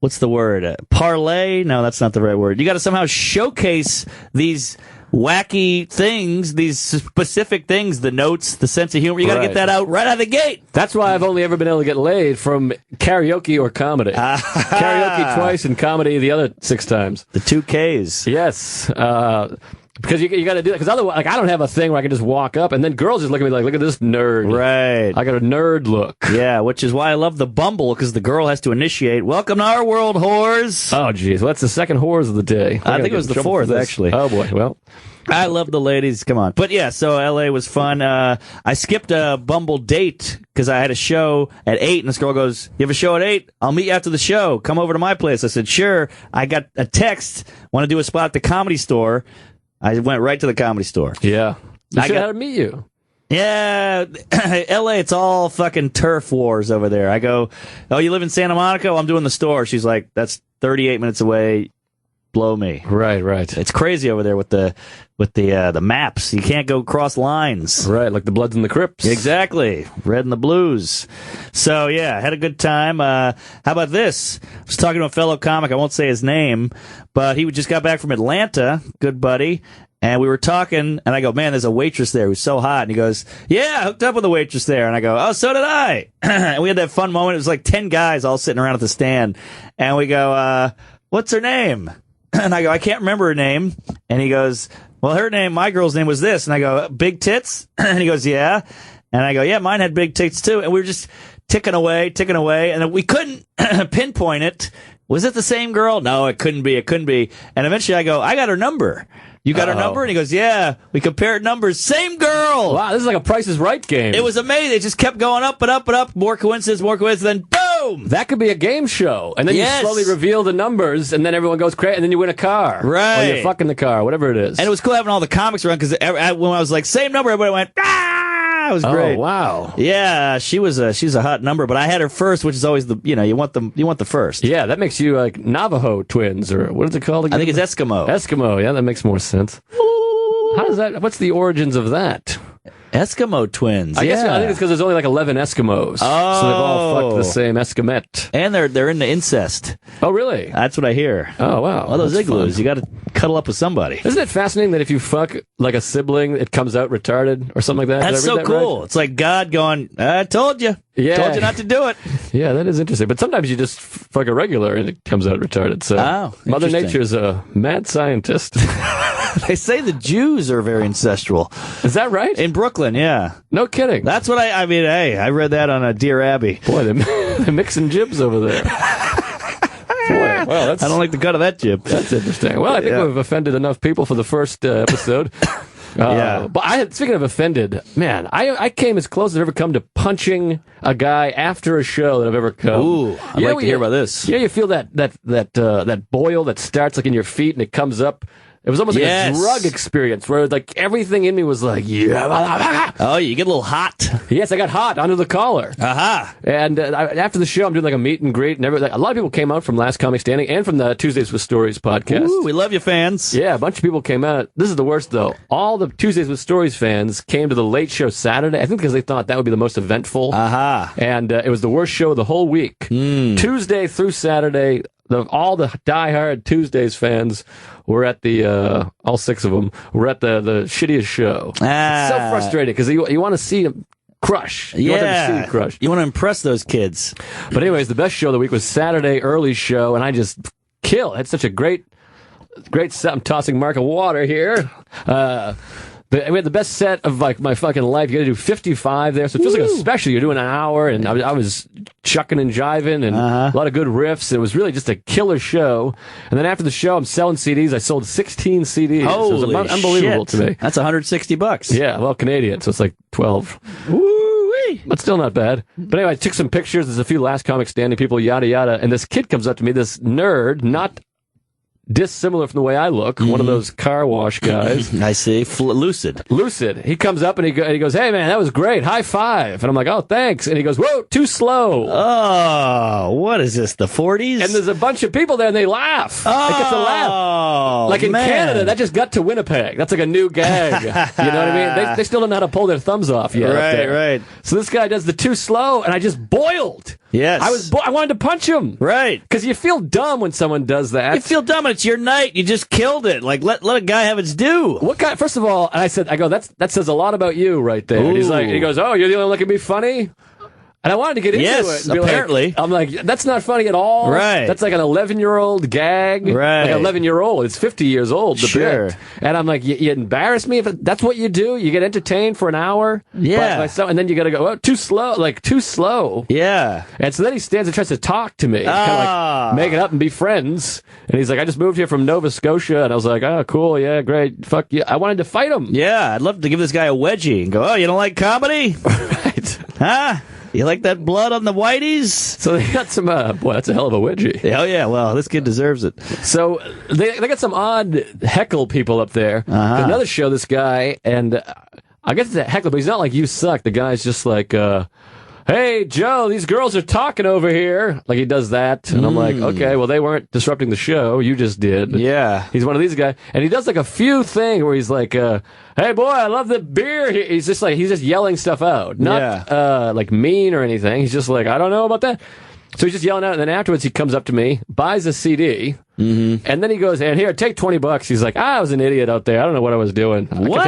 What's the word? Parlay? No, that's not the right word. You got to somehow showcase these wacky things, these specific things, the notes, the sense of humor. You got to Right. get that out right out of the gate. That's why I've only ever been able to get laid from karaoke or comedy. Karaoke twice and comedy the other 6 times. The 2Ks. Yes. Because you got to do that. Because otherwise, I don't have a thing where I can just walk up and then girls just look at me like, look at this nerd. Right. I got a nerd look. Yeah, which is why I love the Bumble, because the girl has to initiate. Welcome to our world, whores. Oh, geez. Well, that's the second whores of the day. I think it was the fourth, actually. Oh, boy. Well, I love the ladies. Come on. But yeah, so LA was fun. I skipped a Bumble date because I had a show at 8, and this girl goes, "You have a show at 8? I'll meet you after the show. Come over to my place." I said, "Sure." I got a text, want to do a spot at the Comedy Store. I went right to the Comedy Store. Yeah. I got to meet you. Yeah, LA, it's all fucking turf wars over there. I go, "Oh, you live in Santa Monica? Well, I'm doing the store." She's like, "That's 38 minutes away. Blow me." Right. It's crazy over there with the maps. You can't go cross lines. Right, like the Bloods and the Crips. Exactly. Red and the Blues. So, yeah, had a good time. How about this? I was talking to a fellow comic. I won't say his name, but he just got back from Atlanta. Good buddy. And we were talking, and I go, "Man, there's a waitress there who's so hot." And he goes, "Yeah, I hooked up with a waitress there." And I go, "Oh, so did I." And we had that fun moment. It was like 10 guys all sitting around at the stand. And we go, "What's her name?" And I go, "I can't remember her name." And he goes, "Well, her name, my girl's name was this." And I go, "Big tits?" And he goes, "Yeah." And I go, "Yeah, mine had big tits too." And we were just ticking away. And we couldn't pinpoint it. Was it the same girl? No, it couldn't be. And eventually I go, "I got her number." "You got her number?" And he goes, "Yeah." We compared numbers. Same girl. Wow, this is like a Price is Right game. It was amazing. It just kept going up and up and up. More coincidence. Then boom. That could be a game show. And then you slowly reveal the numbers, and then everyone goes crazy, and then you win a car. Right. Or you're fucking the car, whatever it is. And it was cool having all the comics around, because when I was like, "Same number," everybody went, "Ah!" It was great. Oh, wow. Yeah, she's a hot number, but I had her first, which is always you want the first. Yeah, that makes you like Navajo twins, or what is it called again? I think it's Eskimo. Eskimo, yeah, that makes more sense. How does that, what's the origins of that? Eskimo twins. I think it's because there's only like 11 Eskimos. Oh. So they've all fucked the same Escomet. And they're into incest. Oh, really? That's what I hear. Oh, wow. All those That's igloos, fun. you got to cuddle up with somebody. Isn't it fascinating that if you fuck like a sibling, it comes out retarded or something like that? That's so cool. Right? It's like God going, "I told you. Yeah. Told you not to do it." Yeah, that is interesting. But sometimes you just fuck a regular and it comes out retarded. So Mother Nature's a mad scientist. They say the Jews are very ancestral. Is that right? In Brooklyn, yeah. No kidding. That's what I mean, hey, I read that on Dear Abby. Boy, they're mixing jibs over there. Boy, well, I don't like the cut of that jib. That's interesting. Well, I think we've offended enough people for the first episode. Yeah. But speaking of offended, man, I came as close as I've ever come to punching a guy after a show that I've ever come. Ooh, I'd like to hear about this. You feel that boil that starts like in your feet and it comes up. It was almost like a drug experience where like everything in me was like, yeah. Oh, you get a little hot. Yes, I got hot under the collar. Aha. And after the show, I'm doing like a meet and greet, and a lot of people came out from Last Comic Standing and from the Tuesdays with Stories podcast. Ooh, we love you, fans. Yeah, a bunch of people came out. This is the worst, though. All the Tuesdays with Stories fans came to the late show Saturday, I think because they thought that would be the most eventful. Aha. And it was the worst show of the whole week. Tuesday through Saturday, all the diehard Tuesdays fans were at the, all 6 of them, were at the shittiest show. It's so frustrating because you want to see them crush. You want them to see crush. You want to impress those kids. But anyways, the best show of the week was Saturday early show, and I just killed. It's such a great set. I'm tossing Mark of water here. We had the best set of like my fucking life. You got to do 55 there, so it feels like a special. You're doing an hour, and I was chucking and jiving, and a lot of good riffs. It was really just a killer show. And then after the show, I'm selling CDs. I sold 16 CDs. Holy so it was unbelievable shit. to me. That's $160. Yeah, well, Canadian, so it's like 12. Woo-wee. But still not bad. But anyway, I took some pictures. There's a few Last Comic Standing people, yada yada. And this kid comes up to me, this nerd, not dissimilar from the way I look, one of those car wash guys. I see. Lucid. He comes up and he goes, "Hey man, that was great. High five." And I'm like, "Oh, thanks." And he goes, "Whoa, too slow." Oh, what is this, the 40s? And there's a bunch of people there and they laugh. Oh, it gets a laugh. Like in Canada, that just got to Winnipeg. That's like a new gag. You know what I mean? They still don't know how to pull their thumbs off yet. Right. So this guy does the too slow and I just boiled. Yes. I wanted to punch him. Right. Because you feel dumb when someone does that. You feel dumb, and it's your night. You just killed it. Like, let a guy have his due. What guy? First of all, and I go, that says a lot about you right there. And he goes, "Oh, you're the only one that can be funny?" And I wanted to get into it. And apparently. I'm like, that's not funny at all. Right. That's like an 11-year-old gag. Right. Like an 11-year-old. It's 50 years old, the Sure. bit. And I'm like, you embarrass me? If that's what you do? You get entertained for an hour? Yeah. By and then you got to go, oh, too slow. Yeah. And so then he stands and tries to talk to me. Kind of like make it up and be friends. And he's like, I just moved here from Nova Scotia. And I was like, oh, cool. Yeah, great. Fuck you. I wanted to fight him. Yeah. I'd love to give this guy a wedgie and go, oh, you don't like comedy? Right. Huh? You like that blood on the whiteys? So they got some, boy, that's a hell of a wedgie. Oh, yeah. Well, this kid deserves it. So they got some odd heckle people up there. Another show, this guy, and I guess it's a heckle, but he's not like you suck. The guy's just like, hey, Joe, these girls are talking over here. Like, he does that. And I'm like, okay, well, they weren't disrupting the show. You just did. Yeah. He's one of these guys. And he does like a few things where he's like, hey, boy, I love the beer. He's just yelling stuff out. Not, like mean or anything. He's just like, I don't know about that. So he's just yelling out. And then afterwards, he comes up to me, buys a CD. And then he goes, and here, take $20. He's like, I was an idiot out there. I don't know what I was doing. What?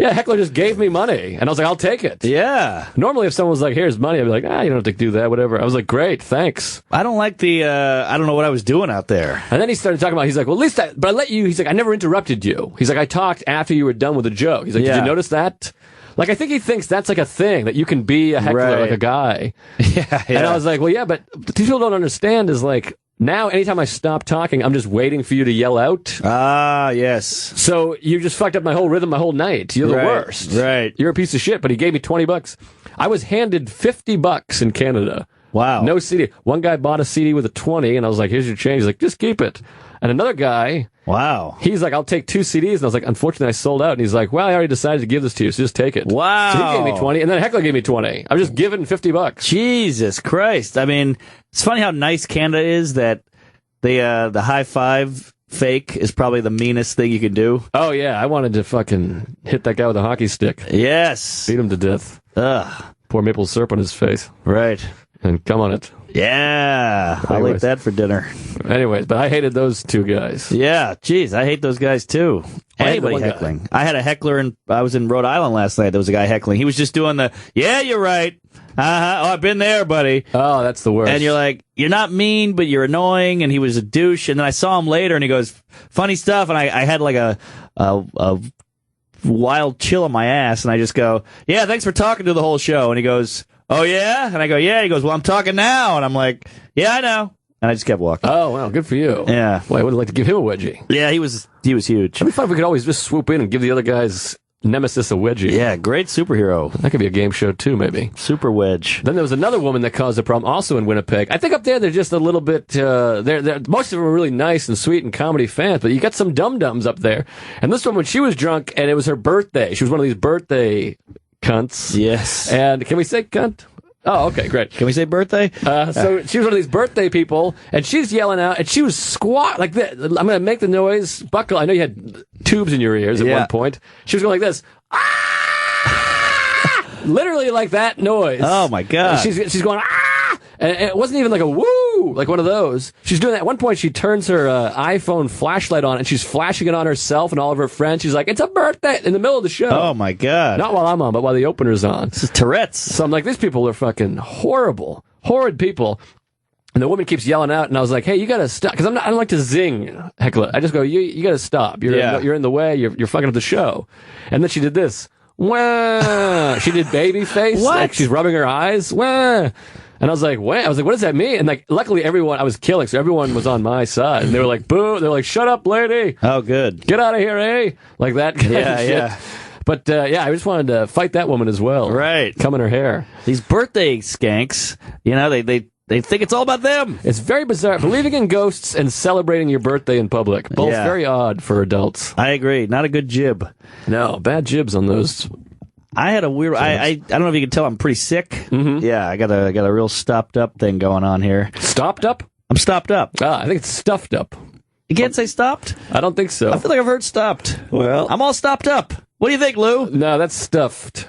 Heckler just gave me money. And I was like, I'll take it. Yeah. Normally, if someone was like, here's money, I'd be like, you don't have to do that, whatever. I was like, great, thanks. I don't like the, I don't know what I was doing out there. And then he started talking about, he's like, well, at least but I let you, he's like, I never interrupted you. He's like, I talked after you were done with the joke. He's like, did you notice that? Like, I think he thinks that's like a thing, that you can be a heckler like a guy. Yeah. And I was like, well, yeah, but people don't understand is like, now, anytime I stop talking, I'm just waiting for you to yell out. Ah, yes. So you just fucked up my whole rhythm, my whole night. You're the worst. Right. You're a piece of shit, but he gave me $20. I was handed $50 in Canada. Wow. No CD. One guy bought a CD with a 20, and I was like, here's your change. He's like, just keep it. And another guy, wow. He's like, I'll take 2 CDs. And I was like, unfortunately, I sold out. And he's like, well, I already decided to give this to you, so just take it. Wow. So he gave me 20, and then Heckler gave me 20. I'm just giving $50. Jesus Christ. I mean, it's funny how nice Canada is that the high five fake is probably the meanest thing you can do. Oh, yeah. I wanted to fucking hit that guy with a hockey stick. Yes. Beat him to death. Ugh. Pour maple syrup on his face. Right. And come on it. Yeah. I'll eat that for dinner. Anyways, but I hated those 2 guys. Yeah. Jeez, I hate those guys too. Anybody heckling. I had a heckler I was in Rhode Island last night. There was a guy heckling. He was just doing yeah, you're right. Uh-huh. Oh, I've been there, buddy. Oh, that's the worst. And you're like, you're not mean, but you're annoying. And he was a douche. And then I saw him later and he goes, funny stuff. And I had like a wild chill on my ass. And I just go, yeah, thanks for talking to the whole show. And he goes, oh, yeah? And I go, yeah. He goes, well, I'm talking now. And I'm like, yeah, I know. And I just kept walking. Oh, wow. Good for you. Yeah. Well, I would like to give him a wedgie. Yeah, he was huge. It'd be fun if we could always just swoop in and give the other guy's nemesis a wedgie. Yeah, great superhero. That could be a game show, too, maybe. Super wedge. Then there was another woman that caused a problem, also in Winnipeg. I think up there, they're just a little bit, they're most of them are really nice and sweet and comedy fans, but you got some dum-dums up there. And this woman, she was drunk, and it was her birthday. She was one of these birthday cunts. Yes. And can we say cunt? Oh, okay, great. Can we say birthday? So she was one of these birthday people, and she's yelling out, and she was squat like this. I'm going to make the noise. Buckle. I know you had tubes in your ears at one point. She was going like this. Ah! Literally like that noise. Oh, my God. And she's going, ah! And it wasn't even like a woo, like one of those. She's doing that. At one point, she turns her iPhone flashlight on, and she's flashing it on herself and all of her friends. She's like, it's a birthday in the middle of the show. Oh, my God. Not while I'm on, but while the opener's on. This is Tourette's. So I'm like, these people are fucking horrible, horrid people. And the woman keeps yelling out, and I was like, hey, you gotta stop. Because I don't like to zing, heckler. I just go, you gotta stop. You're in the way. You're fucking up the show. And then she did this. Wah. She did baby face. What? Like she's rubbing her eyes. Wah. And I was like, what? I was like, what does that mean? And like, luckily everyone, I was killing, so everyone was on my side. And they were like, boo. They're like, shut up, lady. Oh, good. Get out of here, eh? Like that kind of shit. Yeah. But, I just wanted to fight that woman as well. Right. Come in her hair. These birthday skanks, they think it's all about them. It's very bizarre. Believing in ghosts and celebrating your birthday in public. Both very odd for adults. I agree. Not a good jib. No, bad jibs on those. I had a weird. I don't know if you can tell. I'm pretty sick. Mm-hmm. Yeah, I got a real stopped up thing going on here. Stopped up? I'm stopped up. I think it's stuffed up. You can't say stopped? I don't think so. I feel like I've heard stopped. Well, I'm all stopped up. What do you think, Lou? No, that's stuffed.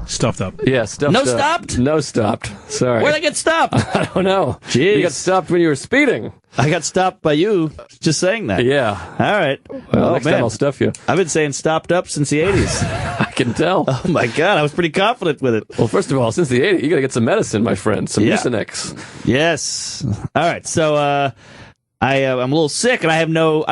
Stuffed up. Yeah, stuffed No up. stopped? No stopped. Sorry. Where'd I get stopped? I don't know. Jeez. You got stopped when you were speeding. I got stopped by you just saying that. Yeah. All right. Well, next time I'll stuff you. I've been saying stopped up since the 80s. I can tell. Oh my God, I was pretty confident with it. Well, first of all, since the 80s, you got to get some medicine, my friend. Some Mucinex. Yes. All right. So, I'm a little sick, and I have no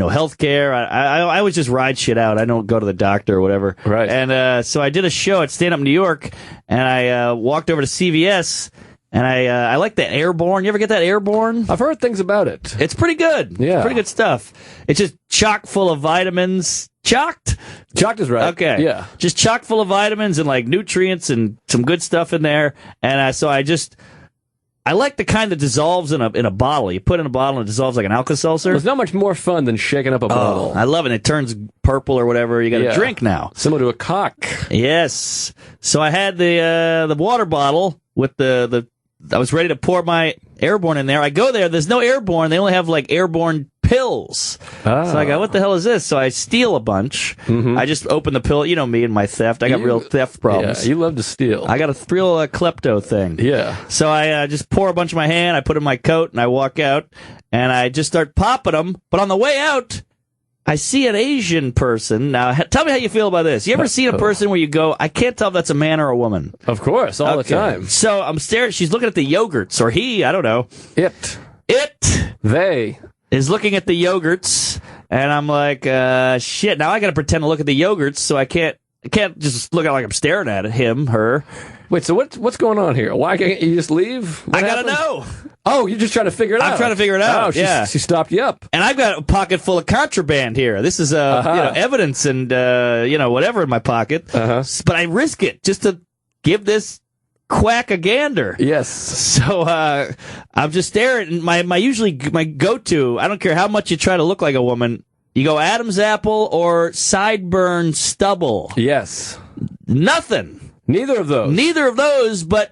health care. I always just ride shit out. I don't go to the doctor or whatever. Right. And so I did a show at Stand Up New York, and I walked over to CVS, and I like that Airborne. You ever get that Airborne? I've heard things about it. It's pretty good. Yeah. Pretty good stuff. It's just chock full of vitamins. Chocked is right. Okay. Yeah. Just chock full of vitamins and like nutrients and some good stuff in there. And so I like the kind that dissolves in a bottle. You put it in a bottle and it dissolves like an Alka-Seltzer. There's not much more fun than shaking up a bottle. I love it. It turns purple or whatever. You got to drink now. Similar to a cock. Yes. So I had the water bottle with I was ready to pour my Airborne in there. I go there. There's no Airborne. They only have like Airborne pills. Oh. So I go, what the hell is this? So I steal a bunch. Mm-hmm. I just open the pill. You know me and my theft. I got real theft problems. Yeah, you love to steal. I got a real klepto thing. Yeah. So I just pour a bunch in my hand. I put it in my coat and I walk out and I just start popping them. But on the way out, I see an Asian person. Now, tell me how you feel about this. You ever seen a person where you go, I can't tell if that's a man or a woman? Of course, all the time. So I'm staring. She's looking at the yogurts, or he, I don't know. It. They. Is looking at the yogurts, and I'm like, shit, now I gotta pretend to look at the yogurts, so I can't just look at like I'm staring at him, her. Wait, so what's going on here? Why can't you just leave? I gotta know. Oh, you're just trying to figure it out. I'm trying to figure it out. Oh, she stopped you up. And I've got a pocket full of contraband here. This is evidence and whatever in my pocket. But I risk it just to give this quack a gander. Yes. So I'm just staring. My go-to. I don't care how much you try to look like a woman. You go Adam's apple or sideburn stubble. Yes. Nothing. Neither of those. But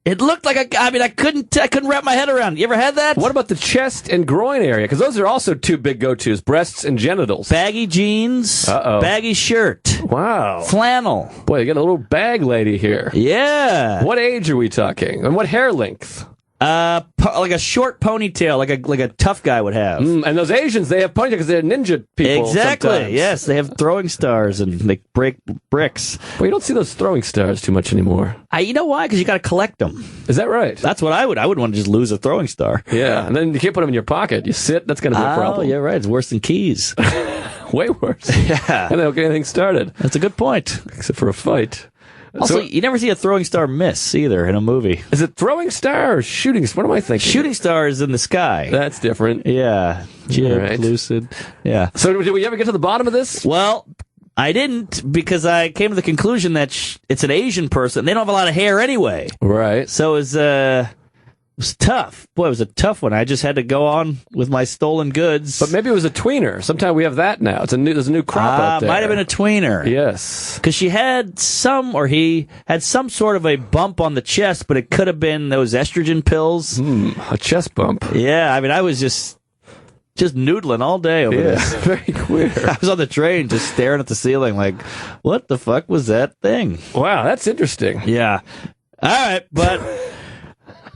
it looked like I couldn't wrap my head around it. You ever had that? What about the chest and groin area? Because those are also two big go-tos: breasts and genitals. Baggy jeans. Baggy shirt. Wow. Flannel. Boy, you got a little bag lady here. Yeah. What age are we talking? And what hair length? Like a short ponytail, like a tough guy would have. And those Asians, they have ponytails because they're ninja people. Exactly. Sometimes. Yes, they have throwing stars and they break bricks. Well, you don't see those throwing stars too much anymore. You know why? Because you got to collect them. Is that right? That's what I would. I wouldn't want to just lose a throwing star. Yeah, and then you can't put them in your pocket. You sit. That's going to be a problem. Oh, yeah, right. It's worse than keys. Way worse. Yeah, and they don't get anything started. That's a good point. Except for a fight. Also, you never see a throwing star miss either in a movie. Is it throwing star or shooting? What am I thinking? Shooting star is in the sky. That's different. Yeah. Jib, right. lucid. Yeah. So did we ever get to the bottom of this? Well, I didn't, because I came to the conclusion that it's an Asian person. They don't have a lot of hair anyway. Right. So it was tough. Boy, it was a tough one. I just had to go on with my stolen goods. But maybe it was a tweener. Sometimes we have that now. There's a new crop out there. Might have been a tweener. Yes. Because he had some sort of a bump on the chest, but it could have been those estrogen pills. A chest bump. Yeah, I was just noodling all day over this. Very queer. I was on the train just staring at the ceiling like, what the fuck was that thing? Wow, that's interesting. Yeah. All right, but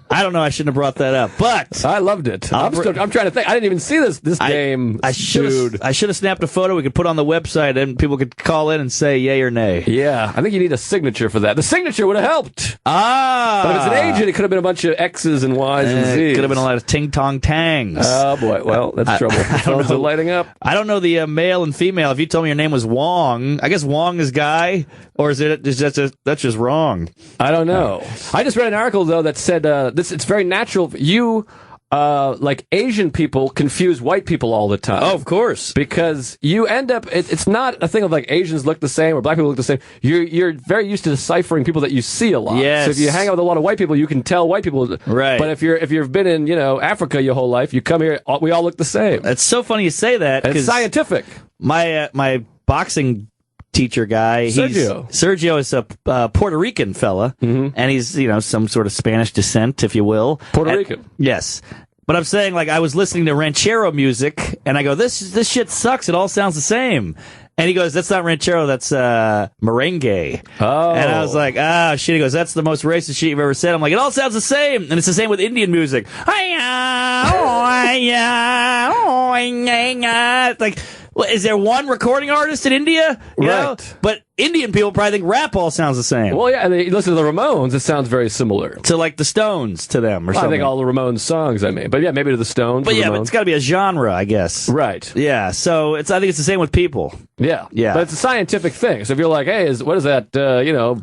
I don't know. I shouldn't have brought that up, but I loved it. I'm trying to think. I didn't even see this game. I should have snapped a photo we could put on the website, and people could call in and say yay or nay. Yeah, I think you need a signature for that. The signature would have helped. But if it's an agent, it could have been a bunch of X's and Y's and Z's. It could have been a lot of ting tong tangs. Oh boy, well that's trouble. The phones are lighting up. I don't know the male and female. If you told me your name was Wong, I guess Wong is guy, or that's just wrong. I don't know. I just read an article though that said it's very natural. You, like Asian people, confuse white people all the time. Oh, of course. Because you end up, it's not a thing of like Asians look the same or black people look the same. You're very used to deciphering people that you see a lot. Yes. So if you hang out with a lot of white people, you can tell white people. Right. But if you've been in, Africa your whole life, you come here, we all look the same. It's so funny you say that. And it's scientific. My boxing teacher guy, Sergio is a Puerto Rican fella, and he's some sort of Spanish descent, if you will. Puerto Rican. Yes. But I'm saying, like, I was listening to ranchero music, and I go, this shit sucks. It all sounds the same. And he goes, that's not ranchero, that's merengue. Oh. And I was like, shit. He goes, that's the most racist shit you've ever said. I'm like, it all sounds the same. And it's the same with Indian music. It's like, Well, is there one recording artist in India? You know? But Indian people probably think rap all sounds the same. Well, yeah, and you listen to the Ramones, it sounds very similar. To like the Stones to them or something. I think all the Ramones songs, But yeah, maybe to the Stones. But yeah, but it's got to be a genre, I guess. Right. Yeah, so I think it's the same with people. Yeah. Yeah. But it's a scientific thing. So if you're like, hey, what is that,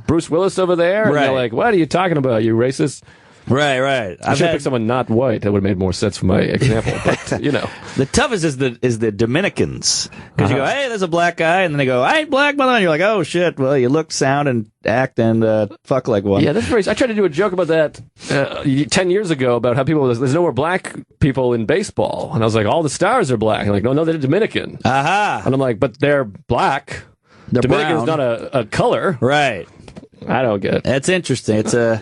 Bruce Willis over there? And Right. they're like, what are you talking about, you racist? Right. I should have picked someone not white. That would have made more sense for my example. But, The toughest is the Dominicans. Because you go, hey, there's a black guy, and then they go, I ain't black, mother. And you're like, oh, shit, well, you look, sound, and act, and fuck like one. Yeah, that's very... I tried to do a joke about that 10 years ago about how there's no more black people in baseball. And I was like, all the stars are black. And like, no, they're Dominican. Aha. And I'm like, but they're black. They're Dominican's brown. not a color. Right. I don't get it. That's interesting. It's a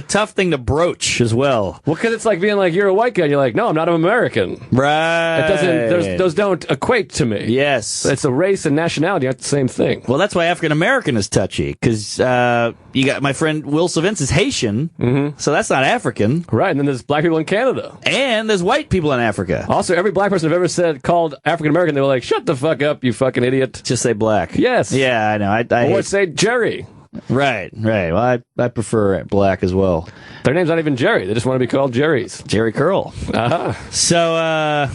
tough thing to broach as well. Well, because it's like being like, you're a white guy, and you're like, no, I'm not an American. Right. It doesn't. Those don't equate to me. Yes. It's a race and nationality aren't the same thing. Well, that's why African American is touchy, because you got my friend Will Savins is Haitian, so that's not African. Right, and then there's black people in Canada. And there's white people in Africa. Also, every black person I've ever called African American, they were like, shut the fuck up, you fucking idiot. Just say black. Yes. Yeah, I know. Or say Jerry. Right. Well, I prefer black as well. Their name's not even Jerry. They just want to be called Jerry's. Jerry Curl. So, I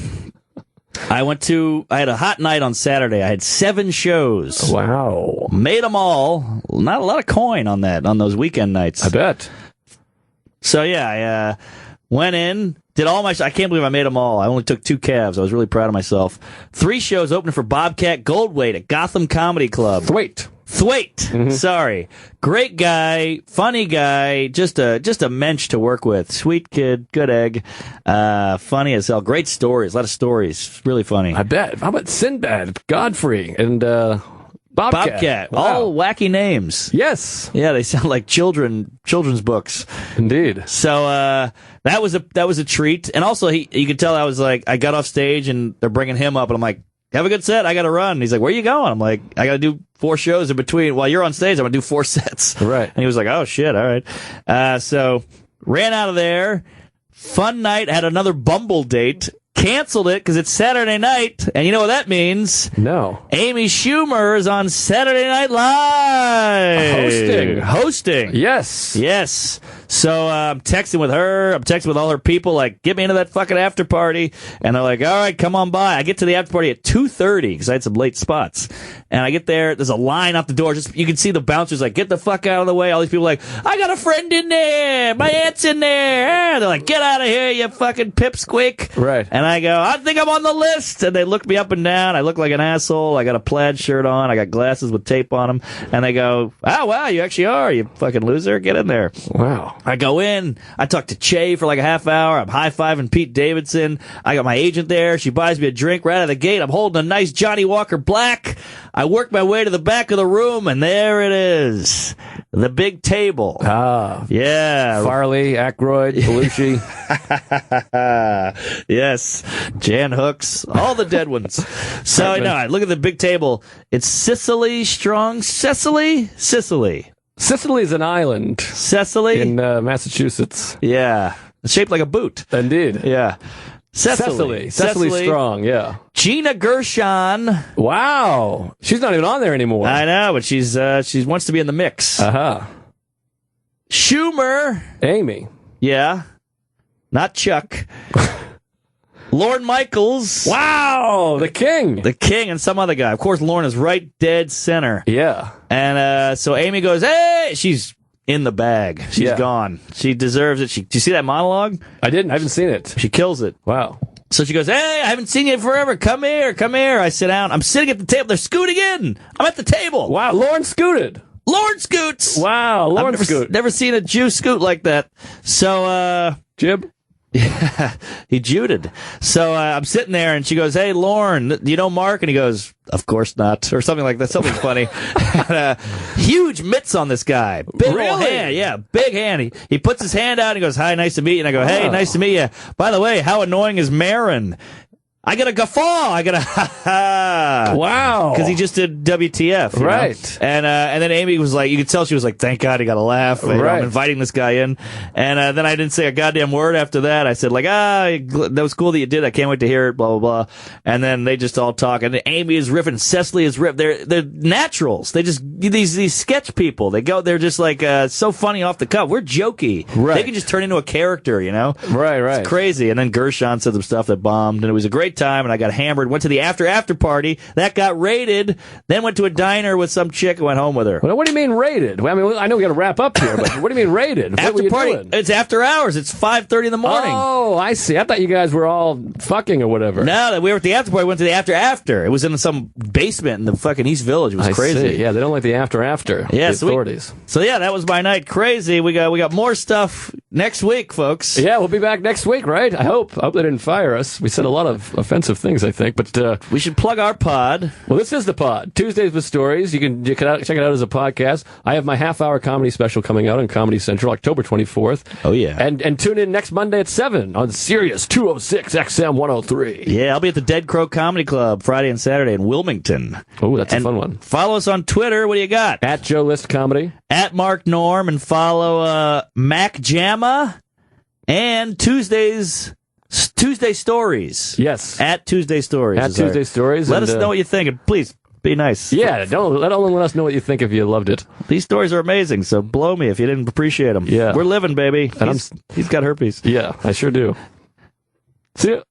had a hot night on Saturday. I had 7 shows. Wow. Made them all. Not a lot of coin on those weekend nights. I bet. So, yeah, I went in, did all my... I can't believe I made them all. I only took 2 cabs. I was really proud of myself. 3 shows opening for Bobcat Goldthwait at Gotham Comedy Club. Thwaite. Sorry. Great guy, funny guy, just a mensch to work with. Sweet kid, good egg, funny as hell. Great stories, a lot of stories. Really funny. I bet. How about Sinbad, Godfrey, and Bobcat? Wow. All wacky names. Yes. Yeah, they sound like children's books. Indeed. So that was a treat. And also you could tell I got off stage and they're bringing him up and I'm like, have a good set. I got to run. And he's like, where are you going? I'm like, I got to do 4 shows in between. While you're on stage, I'm going to do 4 sets. Right. And he was like, oh, shit. All right. So ran out of there. Fun night. Had another Bumble date. Canceled it because it's Saturday night. And you know what that means? No. Amy Schumer is on Saturday Night Live. Hosting. Yes. So I'm texting with her. I'm texting with all her people, like, get me into that fucking after party. And they're like, all right, come on by. I get to the after party at 2:30 because I had some late spots. And I get there. There's a line out the door. Just you can see the bouncers like, get the fuck out of the way. All these people are like, I got a friend in there. My aunt's in there. They're like, get out of here, you fucking pipsqueak. Right. And I go, I think I'm on the list. And they look me up and down. I look like an asshole. I got a plaid shirt on. I got glasses with tape on them. And they go, oh, wow, you actually are. You fucking loser. Get in there. Wow. I go in. I talk to Che for like a half hour. I'm high-fiving Pete Davidson. I got my agent there. She buys me a drink right out of the gate. I'm holding a nice Johnny Walker Black. I work my way to the back of the room, and there it is. The big table. Ah. Yeah. Farley, Aykroyd, Belushi. Yes. Jan Hooks. All the dead ones. So, no, I look at the big table. It's Cicely Strong. Sicily? Sicily's an island. Cecily? In Massachusetts. Yeah. It's shaped like a boot. Indeed. Yeah. Cecily Strong, yeah. Gina Gershon. Wow. She's not even on there anymore. I know, but she wants to be in the mix. Uh-huh. Schumer. Amy. Yeah. Not Chuck. Lorne Michaels. Wow, the king. The king and some other guy. Of course, Lorne is right dead center. Yeah. And so Amy goes, hey! She's in the bag. She's gone. She deserves it. Do you see that monologue? I didn't. I haven't seen it. She kills it. Wow. So she goes, hey, I haven't seen you forever. Come here. I sit down. I'm sitting at the table. They're scooting in. I'm at the table. Wow, Lorne scooted. Lorne scoots. Wow, Lorne scoot. Never seen a Jew scoot like that. So, Jib? Yeah, he juded. So I'm sitting there, and she goes, hey, Lorne, do you know Mark? And he goes, of course not, or something like that, something funny. Huge mitts on this guy. Big old hand. Yeah, big hand. He puts his hand out and he goes, hi, nice to meet you. And I go, hey, nice to meet you. By the way, how annoying is Marin? I got a guffaw. I got a ha ha. Wow. Because he just did WTF. You Right. know? And then Amy was like, you could tell she was like, thank God he got a laugh. You know, Right. I'm inviting this guy in. And then I didn't say a goddamn word after that. I said like, that was cool that you did. I can't wait to hear it, blah, blah, blah. And then they just all talk. And Amy is riffing. Cecily is riffing. They're naturals. They just, these sketch people. They're just like, so funny off the cuff. We're jokey. Right. They can just turn into a character, you know? Right. It's crazy. And then Gershon said some stuff that bombed, and it was a great time, and I got hammered. Went to the after party. That got raided. Then went to a diner with some chick and went home with her. Well, what do you mean raided? I mean, I know we got to wrap up here, but what do you mean raided? What were After you party. doing? It's after hours. It's 5:30 in the morning. Oh, I see. I thought you guys were all fucking or whatever. No, we were at the after party. Went to the after. It was in some basement in the fucking East Village. It was crazy. See. Yeah, they don't like the after. Yeah, the authorities. So that was my night. Crazy. We got more stuff next week, folks. Yeah, we'll be back next week, right? I hope they didn't fire us. We said a lot of offensive things, I think, but we should plug our pod. Well, this is the pod. Tuesdays with Stories. You can check it out as a podcast. I have my half-hour comedy special coming out on Comedy Central, October 24th. Oh, yeah. And tune in next Monday at 7 on Sirius 206 XM 103. Yeah, I'll be at the Dead Crow Comedy Club Friday and Saturday in Wilmington. Oh, that's a fun one. Follow us on Twitter. What do you got? At Joe List Comedy. At Mark Norm, and follow Mac Jamma and Tuesday Stories. Yes. At Tuesday Stories. At Tuesday Stories. Let us know what you think, and please be nice. Yeah, let us know what you think if you loved it. These stories are amazing, so blow me if you didn't appreciate them. Yeah. We're living, baby. And He's got herpes. Yeah, I sure do. See ya.